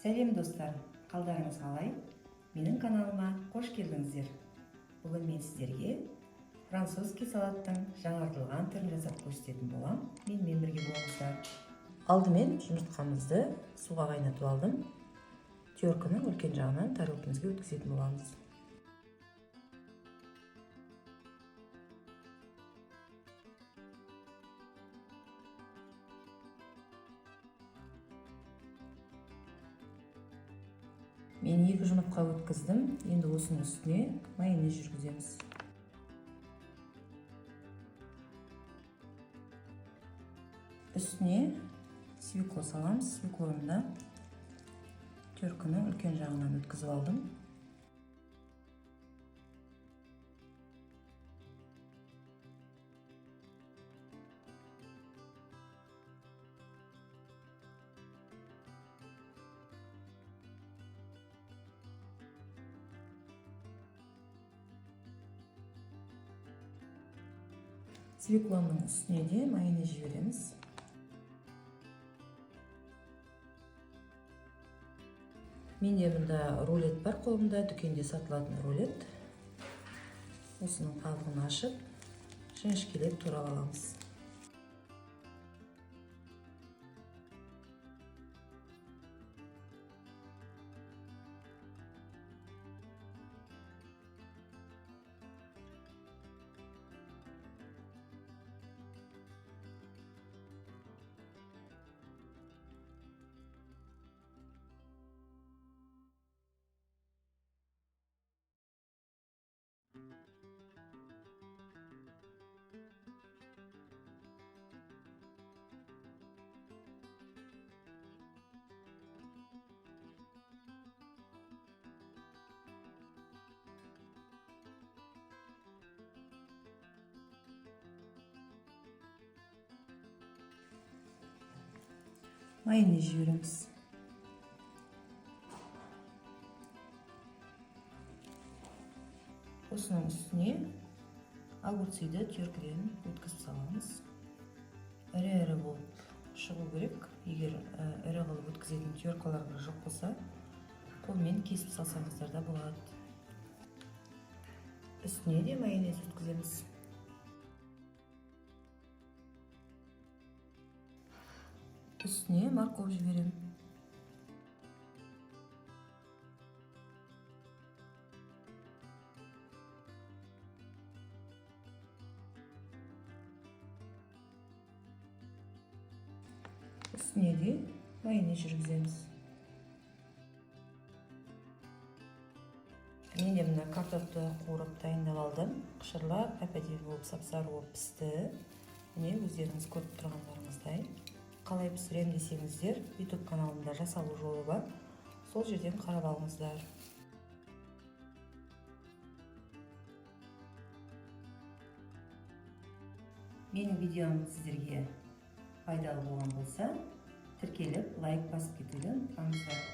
Сәлем достар, қалдарыңыз қалай? Менің каналыма қош келдіңіздер. Бүгін мен сіздерге французский салаттың жаңартылған түрін жасап көрсететін болам. Менімен бірге болыңыздар. Алдымен жұмыртқамызды суға қайнатып алдым. Теркінің үлкен жағынан тарелкамызға өткізетін боламыз. Мен 2 жұмыртқа өткіздім. Енді осының үстіне майонез жүргіземіз. Үстіне свекло саламыз. Свеклоны да теркінің үлкен жағынан өткізіп алдым. Свеклоның үстіне де майонез жібереміз. Менде мұнда рулет бар қолымда, дүкенде сатылатын рулет. Осының қабығын ашып, жіңішкелеп турап аламыз. Майонез жібереміз. Осының үстіне огурцыйды теркіден өткізіп саламыз. Ірі болып шығу керек. Егер ірі қылып өткізетін теркалар жоқ болса, қолмен кесіп салсаңыздар да болады. Үстіне де майонез өткіземіз. Үстіне морковь жіберем. Үстіне де майонез жүргіземіз. Мен де мына картопты қуырып дайындап алдым. Қышырлап, әп-әдемі болып сап-сары болып пісті. Міне өздеріңіз көріп тұрғандарыңыздай. Қалай пісірем десеңіздер, YouTube каналымда жасалу жолы бар. Сол жерден қарап алыңыздар. Менің видеом сіздерге пайдалы болған болса, тіркеліп, лайк басып кетуді ұмытпаңыздар.